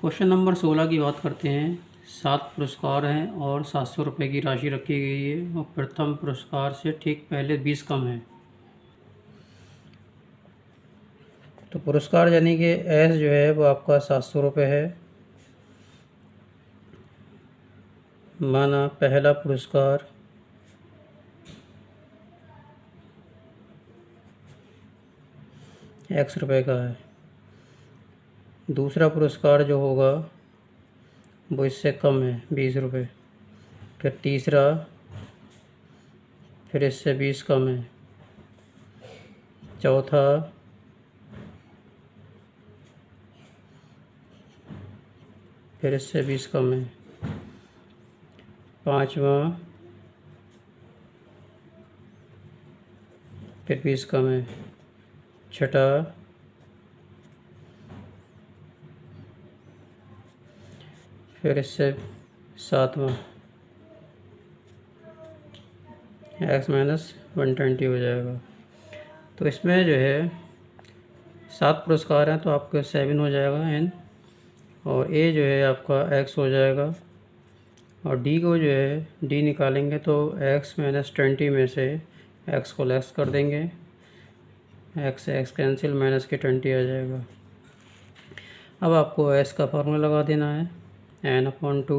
Question number 16 की बात करते हैं। 7 पुरस्कार हैं और 700 रुपये की राशि रखी गई है और प्रथम पुरस्कार से ठीक पहले 20 कम है। तो पुरस्कार यानी कि एस जो है वो आपका 700 रुपये है। माना पहला पुरस्कार x रुपये का है। दूसरा पुरस्कार जो होगा वो इससे कम है 20 रुपये। फिर तीसरा फिर इससे 20 कम है। चौथा फिर इससे 20 कम है। पांचवा फिर 20 कम है। छठा फिर इससे सातवां x माइनस 120 हो जाएगा। तो इसमें जो है 7 पुरस्कार हैं तो आपका 7 हो जाएगा n, और a जो है आपका x हो जाएगा, और d को जो है d निकालेंगे तो x माइनस 20 में से x को लेस कर देंगे, x से x कैंसिल माइनस के 20 आ जाएगा। अब आपको s का फार्मूला लगा देना है n/2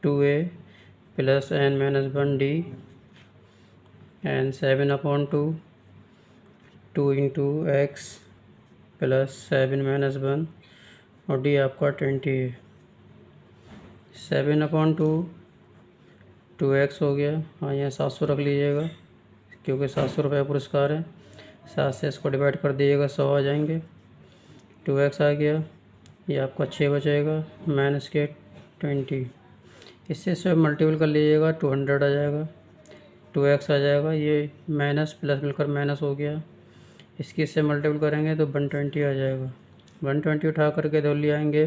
2a plus n minus 1d and 7/2 2 into x plus 7 minus 1 और d आपका 20 है। 7/2 2x हो गया। हाँ, यहाँ 700 रख लीजिएगा क्योंकि 700 रुपये पुरस्कार है। 7 से इसको डिवाइड कर दीजिएगा, 100 आ जाएंगे। 2x आ गया, ये आपका 6 बचेगा माइनस के 20। इससे सब मल्टीपल कर लीजिएगा, 200 आ जाएगा। 2x आ जाएगा, ये माइनस प्लस मिलकर माइनस हो गया। इसकी इससे मल्टीपल करेंगे तो 120 आ जाएगा। 120 उठा करके दो ले आएंगे,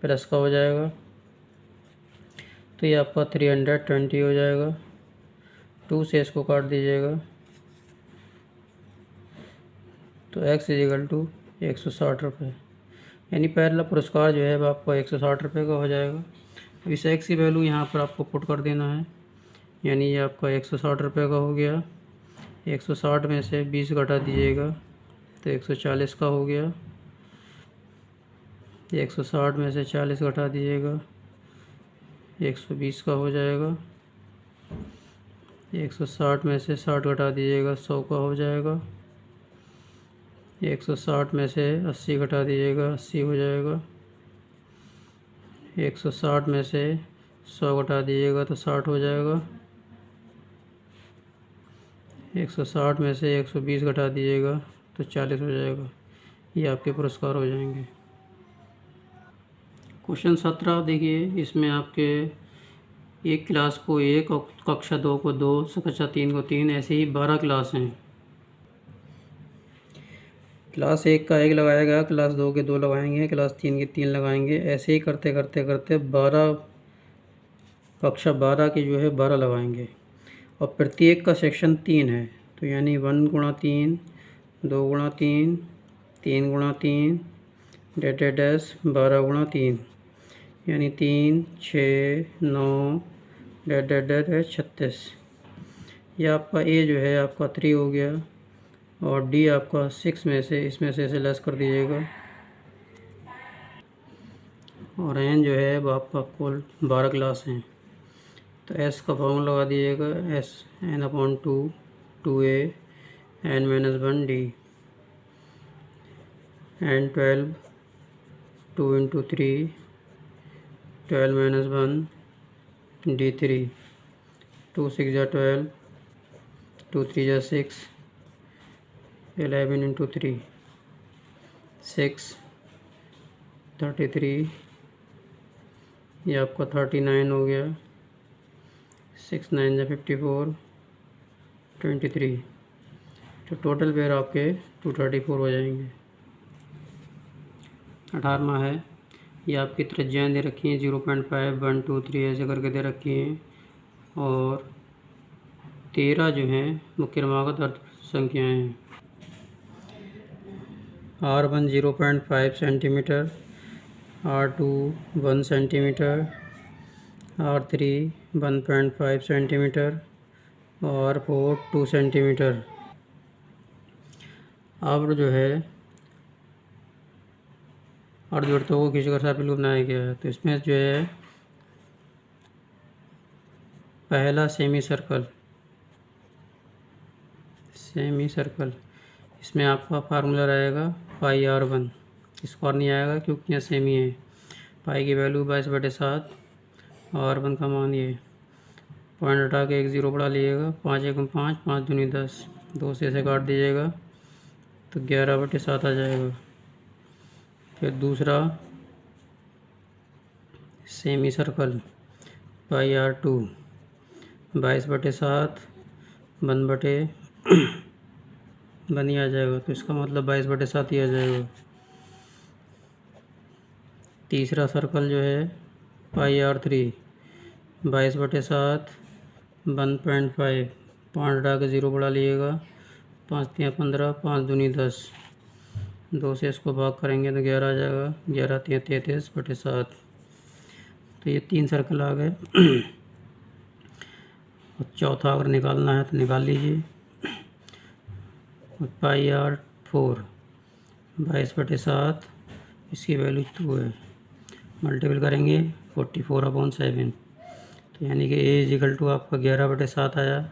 प्लस का हो जाएगा, तो ये आपका 320 हो जाएगा। 2 से इसको काट दीजिएगा तो x इजिकल टू 160 रुपये, यानी पहला पुरस्कार जो है वो आपको 160 रुपये का हो जाएगा। अब इस x की वैल्यू यहाँ पर आपको पुट कर देना है, यानी ये आपका 160 रुपये का हो गया। 160 में से 20 घटा दीजिएगा तो 140 का हो गया। 160 में से 40 घटा दीजिएगा 120 का हो जाएगा। 160 में से 60 घटा दीजिएगा 100 का हो जाएगा। 160 में से 80 घटा दीजिएगा 80 हो जाएगा। 160 में से 100 घटा दीजिएगा तो 60 हो जाएगा। 160 में से 120 घटा दीजिएगा तो 40 हो जाएगा। ये आपके पुरस्कार हो जाएंगे। क्वेश्चन 17 देखिए, इसमें आपके एक क्लास को 1 और कक्षा 2 को 2, कक्षा 3 को 3, ऐसे ही 12 क्लास हैं। क्लास 1 का 1 लगाएगा, क्लास 2 के 2 लगाएंगे, क्लास 3 के 3 लगाएंगे, ऐसे ही करते करते करते 12 कक्षा 12 की जो है 12 लगाएंगे। और प्रत्येक का सेक्शन 3 है, तो यानी 1 गुणा 3, 2 गुणा 3, 3 गुणा 3 डैश 12 गुणा 3, यानी 3 6 9 डैश 36। यह आपका ए जो है आपका 3 हो गया, और डी आपका 6 में से इसमें से इसे लेस कर दीजिएगा, और एन जो है वो आपका कुल 12 क्लास हैं। तो एस का फॉर्मूला लगा दीजिएगा, S n/2 2a n minus 1 d N 12 2 into 3 12 minus 1 d3 2 6 जा 12 2 3 जा 6 11 इंटू 3 6 33, ये आपका 39 हो गया। 6 9 जा 54 23, तो टोटल पेयर आपके 234 हो जाएंगे। 18वां है, ये आपकी त्रिज्याएँ दे रखी हैं 0.5 1 2 3 ऐसे करके दे रखी हैं, और 13 जो हैं वो क्रमागत अर्ध संख्याएँ हैं। R1 0.5 centimetre, R2 1 centimetre, R3 1.5 centimetre और R4 2 सेंटीमीटर। अब जो है अर्धवृत्तों को खींचकर सर्पिल बनाया गया है। तो इसमें जो है पहला सेमी सर्कल, इसमें आपका फार्मूला रहेगा पाई R1, स्क्वायर नहीं आएगा क्योंकि यहाँ सेमी है। पाई की वैल्यू 22/7, R1 का मान ये पॉइंट हटा के 1 0 बढ़ा लीजिएगा। 5 1 5, 5 दूनी 10, 2 से इसे काट दीजिएगा तो 11/7 आ जाएगा। फिर दूसरा सेमी सर्कल पाई R2 22/7 1 ही आ जाएगा, तो इसका मतलब 22/7 ही आ जाएगा। तीसरा सर्कल जो है पाई R3 22/7 1.5, 5 हटा के 0 बढ़ा लीजिएगा। 5 3 15, 5 दूनी 10, 2 से इसको भाग करेंगे तो 11 आ जाएगा। 11 3 33/7। तो ये 3 सर्कल आ गए। और चौथा अगर निकालना है तो निकाल लीजिए। पाई R4 22/7, इसकी वैल्यू 2 है, मल्टीपल करेंगे 44/7। तो यानी कि A = आपका 11/7 आया।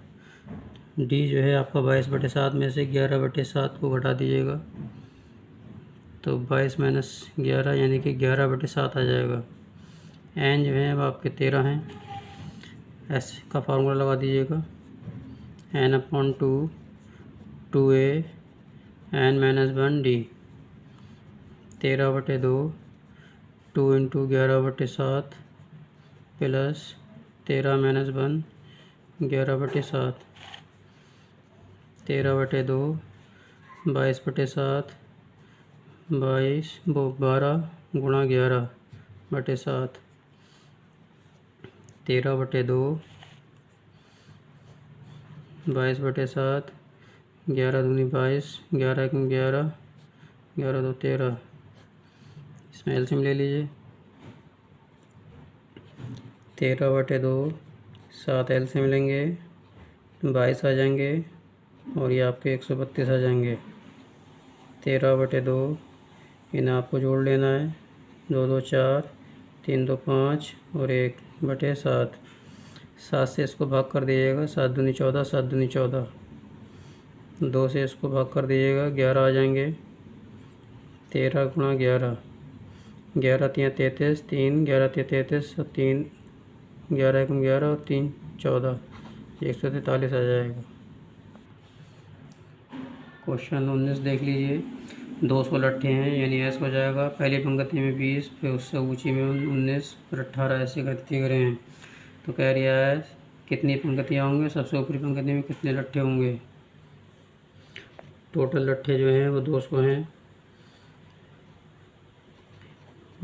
D जो है आपका 22/7 में से 11/7 को घटा दीजिएगा तो 22 - 11 यानी कि 11/7 आ जाएगा। N जो है अब आपके 13 हैं। S का फार्मूला लगा दीजिएगा, N/2 2A N-1D, 13/2 2 × 11/7 प्लस 13 - 1 11/7, 13/2 22/7, 12 × 11/7, 13/2 22/7, 11 दूनी 22, 11 1 11, 11 2 13। इसमें एलसीएम ले लीजिए। 13/2 7 एलसीएम लेंगे 22 आ जाएंगे और ये आपके 132 आ जाएंगे। 13/2 इन्हें आपको जोड़ लेना है, 2 2 4, 3 2 5 और 1/7। 7 से इसको भाग कर दीजिएगा, 7 दूनी 14, 7 दूनी 14, 2 से इसको भाग कर दीजिएगा, 11 आ जाएंगे। 13 × 11, 11 3 33, 3 11 3 33 और 3 11 1 11 और 3 14, 143 आ जाएगा। क्वेश्चन 19 देख लीजिए। 200 लट्ठे हैं, यानी ऐसा हो जाएगा पहली पंक्ति में 20, फिर उससे ऊंची में 19, फिर 18, ऐसे करते गए हैं। तो कह रहा है कितनी पंक्तियाँ होंगे, सबसे ऊपरी पंक्ति में कितने लट्ठे होंगे। टोटल लट्ठे जो हैं वो 200 हैं,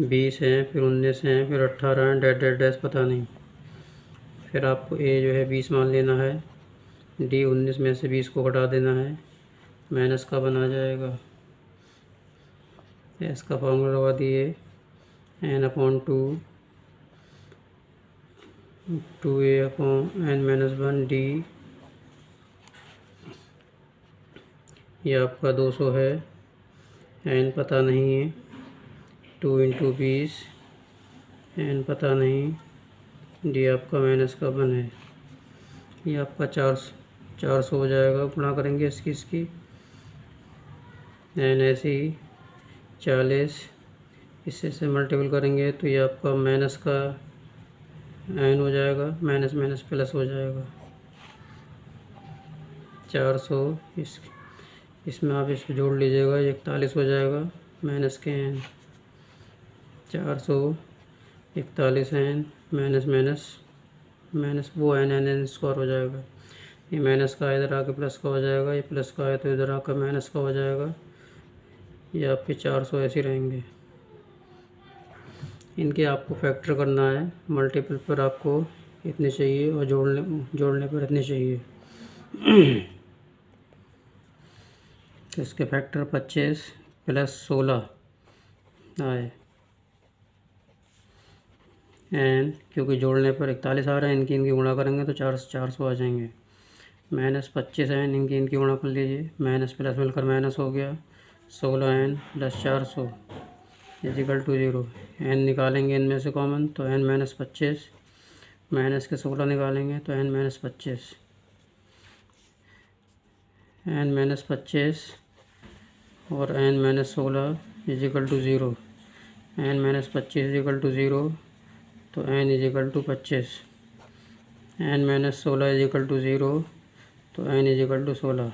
20 हैं, फिर 19 हैं, फिर 18 हैं, डैश पता नहीं। फिर आपको A जो है 20 मान लेना है, D 19 में से 20 को घटा देना है, माइनस का बना जाएगा। S का फॉर्मूला लगा दिए, N/2 2A/N-1D, ये आपका 200 है, N पता नहीं है, 2 × 20, N पता नहीं, D आपका -1 है, ये आपका 400 हो जाएगा। गुणा करेंगे इसकी N ऐसे ही 40, इससे से मल्टीपल करेंगे तो ये आपका माइनस का N हो जाएगा, माइनस प्लस हो जाएगा। 400 इसमें आप इसको जोड़ लीजिएगा, 41 हो जाएगा, माइनस के N, 441 N माइनस वो N स्क्वायर हो जाएगा। ये माइनस का इधर आके प्लस का हो जाएगा, ये प्लस का है तो इधर आकर माइनस का हो जाएगा। ये आपके 400 ऐसे रहेंगे। इनके आपको फैक्टर करना है, मल्टीपल पर आपको इतने चाहिए और जोड़ने पर इतने चाहिए। तो इसके फैक्टर 25 + 16 आए। एन, क्योंकि जोड़ने पर 41 आ रहा है, इनकी गुणा करेंगे तो 400 आ जाएंगे। -25 एन, इनकी गुणा कर लीजिए, माइनस प्लस मिलकर माइनस हो गया। 16 N plus 400 equal to 0। N निकालेंगे इनमें से कॉमन तो एन -25, माइनस के 16 निकालेंगे तो एन -25, एन -25 और N -16 equal to 0। N -25 equal to 0 तो N equal to 25, N -16 equal to 0 तो एन इजिकल टू 16।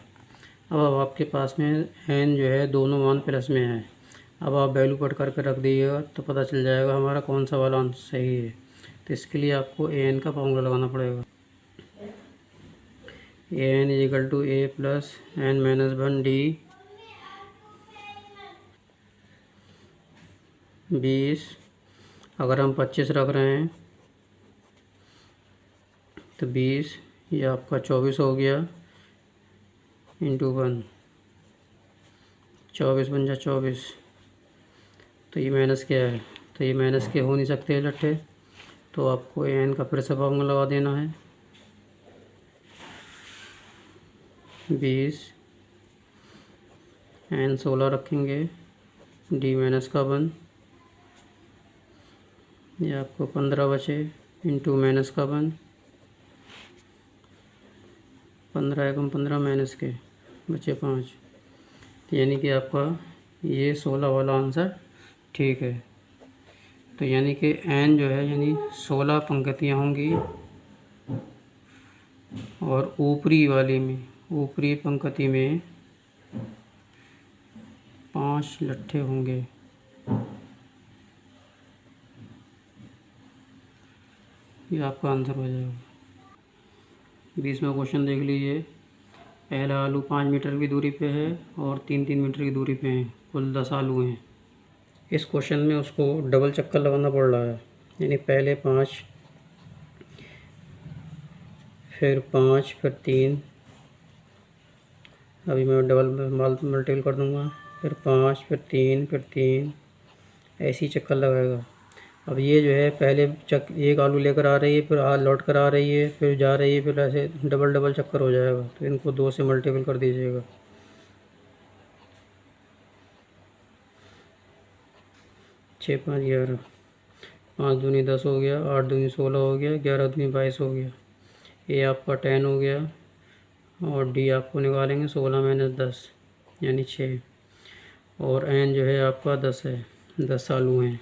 अब आपके पास में एन जो है दोनों मान प्लस में है। अब आप वैल्यू पढ़ करके रख दीजिएगा तो पता चल जाएगा हमारा कौन सा वाला आंसर सही है। तो इसके लिए आपको ए एन का फॉर्मूला लगाना पड़ेगा। A n equal to a plus n -1 d 20। अगर हम 25 रख रहे हैं तो 20 ये आपका 24 हो गया इंटू 1, 24 बन जा 24। तो ये माइनस क्या है, तो ये माइनस के हो नहीं सकते लट्ठे, तो आपको एन का फिर से फॉर्मूला लगा देना है। 20 एन 16 रखेंगे डी माइनस का 1, ये आपको 15 बचे इंटू माइनस का 1, 15 एकम 15 माइनस के बचे 5। यानी कि आपका ये 16 वाला आंसर ठीक है। तो यानी कि एन जो है यानी 16 पंक्तियाँ होंगी और ऊपरी पंक्ति में 5 लट्ठे होंगे। ये आपका आंसर हो जाएगा। 20वां क्वेश्चन देख लीजिए। पहला आलू 5 मीटर की दूरी पे है और 3-3 मीटर की दूरी पे हैं, कुल 10 आलू हैं। इस क्वेश्चन में उसको डबल चक्कर लगाना पड़ रहा है, यानी पहले 5 फिर 5 फिर 3, अभी मैं डबल मल्टीपल कर दूंगा, फिर 5 फिर 3 फिर 3, ऐसे ही चक्कर लगाएगा। अब ये जो है पहले एक आलू लेकर आ रही है, फिर लौट कर आ रही है, फिर जा रही है, फिर ऐसे डबल चक्कर हो जाएगा। तो इनको 2 से मल्टीपल कर दीजिएगा। 6 5 11, 5 दूनी 10 हो गया, 8 दूनी 16 हो गया, 11 दूनी 22 हो गया। ये आपका 10 हो गया और डी आपको निकालेंगे 16 माइनस 10 यानी 6। और एन जो है आपका 10 है, 10 आलू हैं।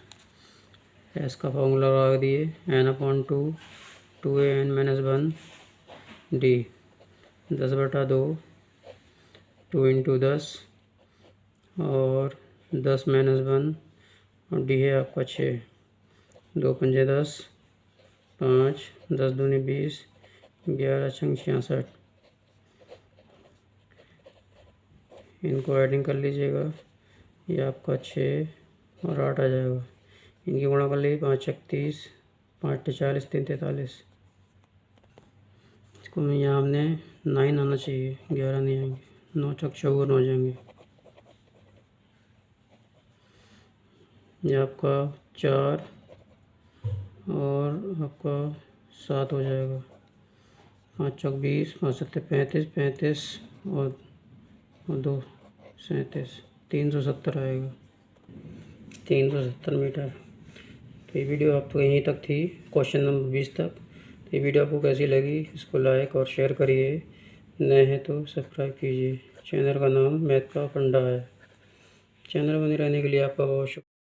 एस का फॉर्मूला लगा दिए, n/2 2an - 1 डी 10/2 2 × 10 और 10 - 1 और डी है आपका 6। 2 पंजे 10, 5 10 दूनी 20, 11 छंग 66। इनको ऐडिंग कर लीजिएगा, ये आपका 6 और 8 आ जाएगा। इनकी गुणा कर लीजिए, 5 31, 5 40, 3 43। इसको में यहाँ हमने 9 आना चाहिए, 11 नहीं आएंगे, 9 चौक 54 हो जाएंगे। ये आपका 4 और आपका 7 हो जाएगा। 5 चौक 20, 5 7 35, 35 और 2 37, 370 आएगा, 370 मीटर। तो ये वीडियो आप तो यहीं तक थी, क्वेश्चन नंबर 20 तक। तो ये वीडियो आपको कैसी लगी, इसको लाइक और शेयर करिए, नए हैं तो सब्सक्राइब कीजिए। चैनल का नाम मैथ का फंडा है। चैनल बने रहने के लिए आपका बहुत शुक्रिया।